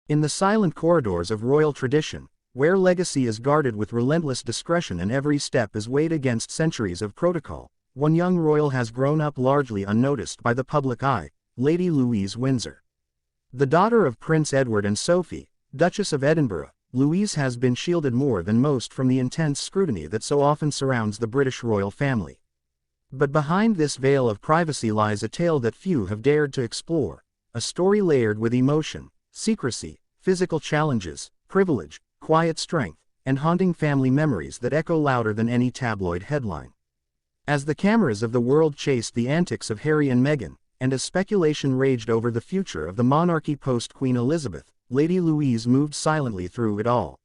In the silent corridors of royal tradition, where legacy is guarded with relentless discretion and every step is weighed against centuries of protocol, one young royal has grown up largely unnoticed by the public eye, Lady Louise Windsor. The daughter of Prince Edward and Sophie, Duchess of Edinburgh, Louise has been shielded more than most from the intense scrutiny that so often surrounds the British royal family. But behind this veil of privacy lies a tale that few have dared to explore, a story layered with emotion, secrecy, physical challenges, privilege, quiet strength, and haunting family memories that echo louder than any tabloid headline. As the cameras of the world chased the antics of Harry and Meghan, and as speculation raged over the future of the monarchy post-Queen Elizabeth, Lady Louise moved silently through it all.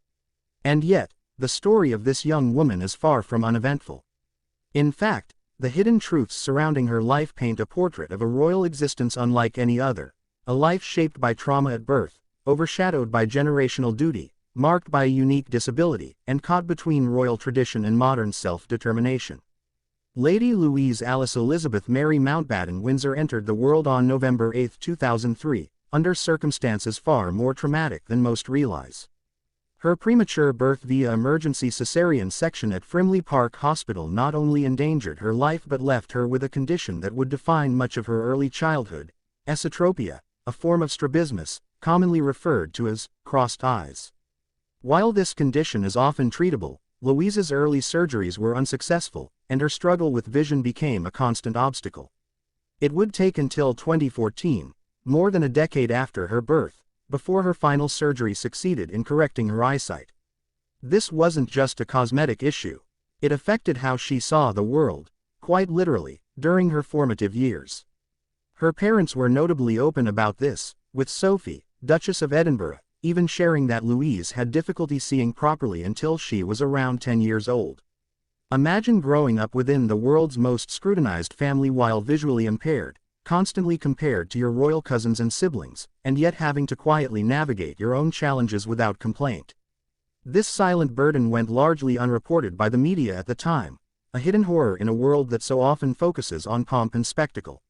And yet, the story of this young woman is far from uneventful. In fact, the hidden truths surrounding her life paint a portrait of a royal existence unlike any other, a life shaped by trauma at birth, overshadowed by generational duty, marked by a unique disability, and caught between royal tradition and modern self-determination. Lady Louise Alice Elizabeth Mary Mountbatten Windsor entered the world on November 8, 2003, under circumstances far more traumatic than most realize. Her premature birth via emergency cesarean section at Frimley Park Hospital not only endangered her life but left her with a condition that would define much of her early childhood, esotropia, a form of strabismus, commonly referred to as crossed eyes. While this condition is often treatable, Louise's early surgeries were unsuccessful, and her struggle with vision became a constant obstacle. It would take until 2014, more than a decade after her birth, before her final surgery succeeded in correcting her eyesight. This wasn't just a cosmetic issue. It affected how she saw the world, quite literally, during her formative years. Her parents were notably open about this, with Sophie, Duchess of Edinburgh, even sharing that Louise had difficulty seeing properly until she was around 10 years old. Imagine growing up within the world's most scrutinized family while visually impaired, constantly compared to your royal cousins and siblings, and yet having to quietly navigate your own challenges without complaint. This silent burden went largely unreported by the media at the time, a hidden horror in a world that so often focuses on pomp and spectacle.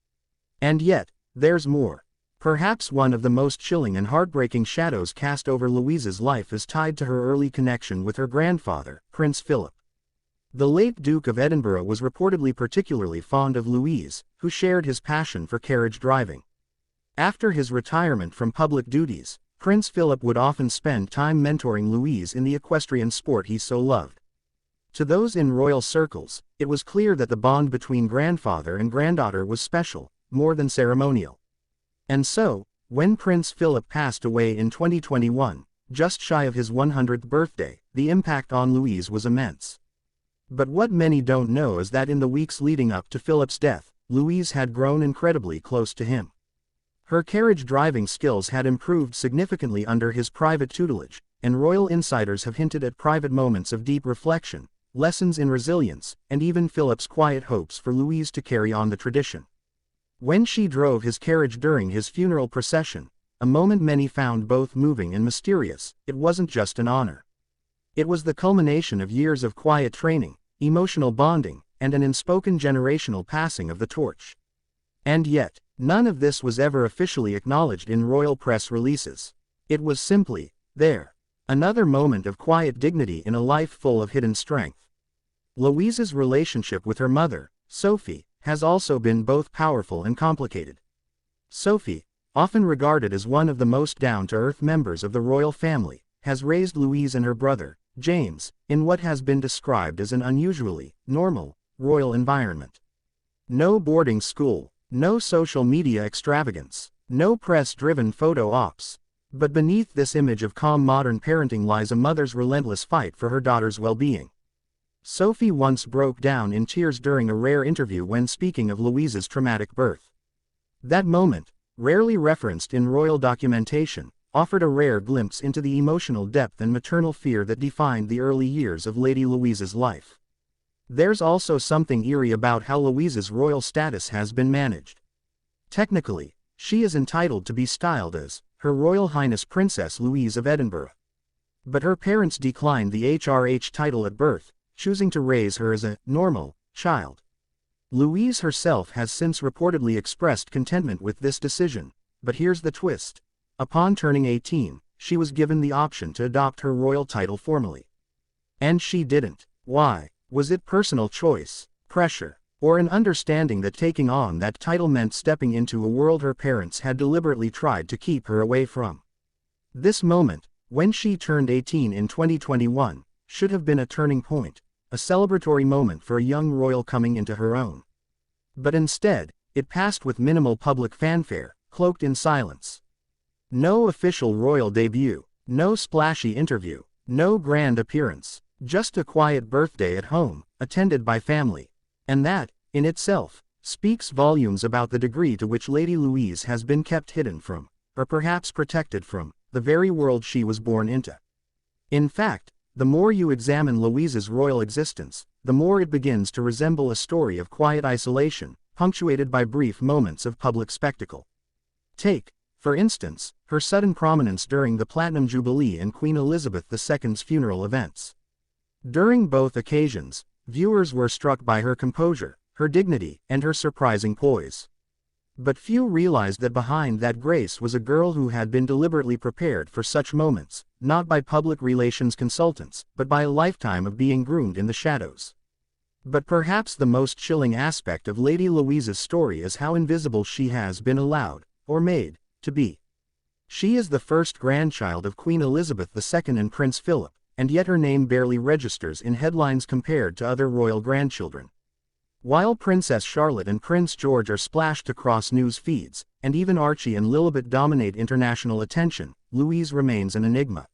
And yet, there's more. Perhaps one of the most chilling and heartbreaking shadows cast over Louise's life is tied to her early connection with her grandfather, Prince Philip. The late Duke of Edinburgh was reportedly particularly fond of Louise, who shared his passion for carriage driving. After his retirement from public duties, Prince Philip would often spend time mentoring Louise in the equestrian sport he so loved. To those in royal circles, it was clear that the bond between grandfather and granddaughter was special, more than ceremonial. And so, when Prince Philip passed away in 2021, just shy of his 100th birthday, the impact on Louise was immense. But what many don't know is that in the weeks leading up to Philip's death, Louise had grown incredibly close to him. Her carriage driving skills had improved significantly under his private tutelage, and royal insiders have hinted at private moments of deep reflection, lessons in resilience, and even Philip's quiet hopes for Louise to carry on the tradition. When she drove his carriage during his funeral procession, a moment many found both moving and mysterious, it wasn't just an honor. It was the culmination of years of quiet training, emotional bonding, and an unspoken generational passing of the torch. And yet, none of this was ever officially acknowledged in royal press releases. It was simply there. Another moment of quiet dignity in a life full of hidden strength. Louise's relationship with her mother, Sophie, has also been both powerful and complicated. Sophie, often regarded as one of the most down-to-earth members of the royal family, has raised Louise and her brother, James, in what has been described as an unusually normal, royal environment. No boarding school, no social media extravagance, no press-driven photo ops. But beneath this image of calm modern parenting lies a mother's relentless fight for her daughter's well-being. Sophie once broke down in tears during a rare interview when speaking of Louise's traumatic birth. That moment, rarely referenced in royal documentation, offered a rare glimpse into the emotional depth and maternal fear that defined the early years of Lady Louise's life. There's also something eerie about how Louise's royal status has been managed. Technically, she is entitled to be styled as Her Royal Highness Princess Louise of Edinburgh. But her parents declined the HRH title at birth, choosing to raise her as a normal child. Louise herself has since reportedly expressed contentment with this decision, but here's the twist. Upon turning 18, she was given the option to adopt her royal title formally. And she didn't. Why? Was it personal choice, pressure, or an understanding that taking on that title meant stepping into a world her parents had deliberately tried to keep her away from? This moment, when she turned 18 in 2021, should have been a turning point, a celebratory moment for a young royal coming into her own. But instead, it passed with minimal public fanfare, cloaked in silence. No official royal debut, no splashy interview, no grand appearance, just a quiet birthday at home, attended by family. And that, in itself, speaks volumes about the degree to which Lady Louise has been kept hidden from, or perhaps protected from, the very world she was born into. In fact, the more you examine Louise's royal existence, the more it begins to resemble a story of quiet isolation, punctuated by brief moments of public spectacle. Take, for instance, her sudden prominence during the Platinum Jubilee and Queen Elizabeth II's funeral events. During both occasions, viewers were struck by her composure, her dignity, and her surprising poise. But few realized that behind that grace was a girl who had been deliberately prepared for such moments, not by public relations consultants, but by a lifetime of being groomed in the shadows. But perhaps the most chilling aspect of Lady Louise's story is how invisible she has been allowed, or made, to be. She is the first grandchild of Queen Elizabeth II and Prince Philip, and yet her name barely registers in headlines compared to other royal grandchildren. While Princess Charlotte and Prince George are splashed across news feeds, and even Archie and Lilibet dominate international attention, Louise remains an enigma.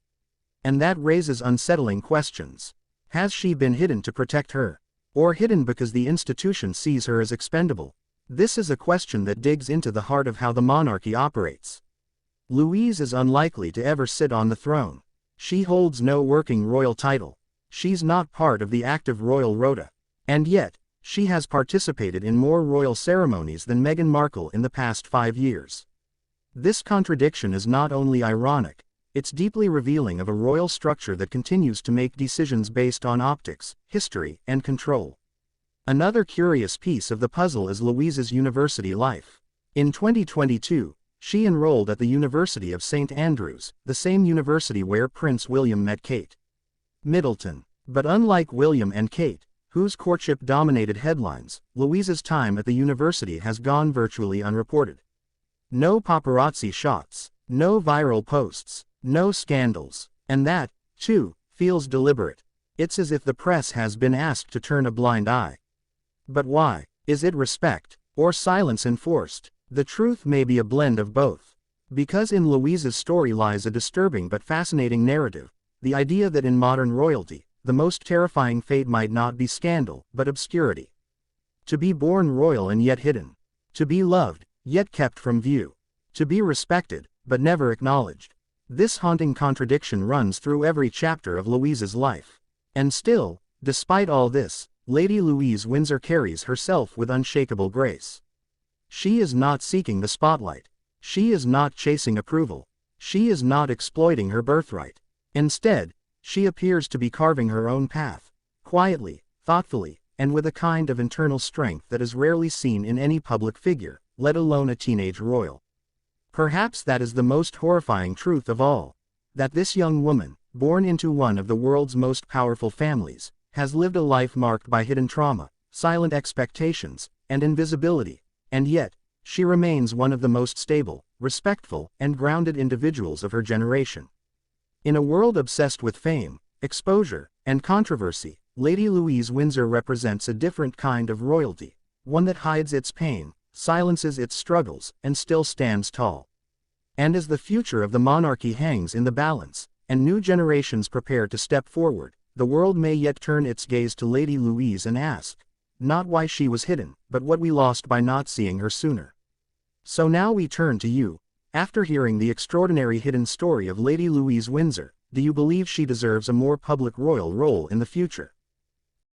And that raises unsettling questions. Has she been hidden to protect her? Or hidden because the institution sees her as expendable? This is a question that digs into the heart of how the monarchy operates. Louise is unlikely to ever sit on the throne. She holds no working royal title. She's not part of the active royal rota. And yet, she has participated in more royal ceremonies than Meghan Markle in the past 5 years. This contradiction is not only ironic, it's deeply revealing of a royal structure that continues to make decisions based on optics, history, and control. Another curious piece of the puzzle is Louise's university life. In 2022, she enrolled at the University of St. Andrews, the same university where Prince William met Kate Middleton. But unlike William and Kate, whose courtship dominated headlines, Louise's time at the university has gone virtually unreported. No paparazzi shots, no viral posts, no scandals, and that, too, feels deliberate. It's as if the press has been asked to turn a blind eye. But why? Is it respect, or silence enforced? The truth may be a blend of both. Because in Louise's story lies a disturbing but fascinating narrative, the idea that in modern royalty, the most terrifying fate might not be scandal, but obscurity. To be born royal and yet hidden. To be loved, yet kept from view. To be respected, but never acknowledged. This haunting contradiction runs through every chapter of Louise's life. And still, despite all this, Lady Louise Windsor carries herself with unshakable grace. She is not seeking the spotlight. She is not chasing approval. She is not exploiting her birthright. Instead, she appears to be carving her own path, quietly, thoughtfully, and with a kind of internal strength that is rarely seen in any public figure, let alone a teenage royal. Perhaps that is the most horrifying truth of all. That this young woman, born into one of the world's most powerful families, has lived a life marked by hidden trauma, silent expectations, and invisibility, and yet, she remains one of the most stable, respectful, and grounded individuals of her generation. In a world obsessed with fame, exposure, and controversy, Lady Louise Windsor represents a different kind of royalty, one that hides its pain, silences its struggles, and still stands tall. And as the future of the monarchy hangs in the balance, and new generations prepare to step forward, the world may yet turn its gaze to Lady Louise and ask, not why she was hidden, but what we lost by not seeing her sooner. So now we turn to you. After hearing the extraordinary hidden story of Lady Louise Windsor, do you believe she deserves a more public royal role in the future?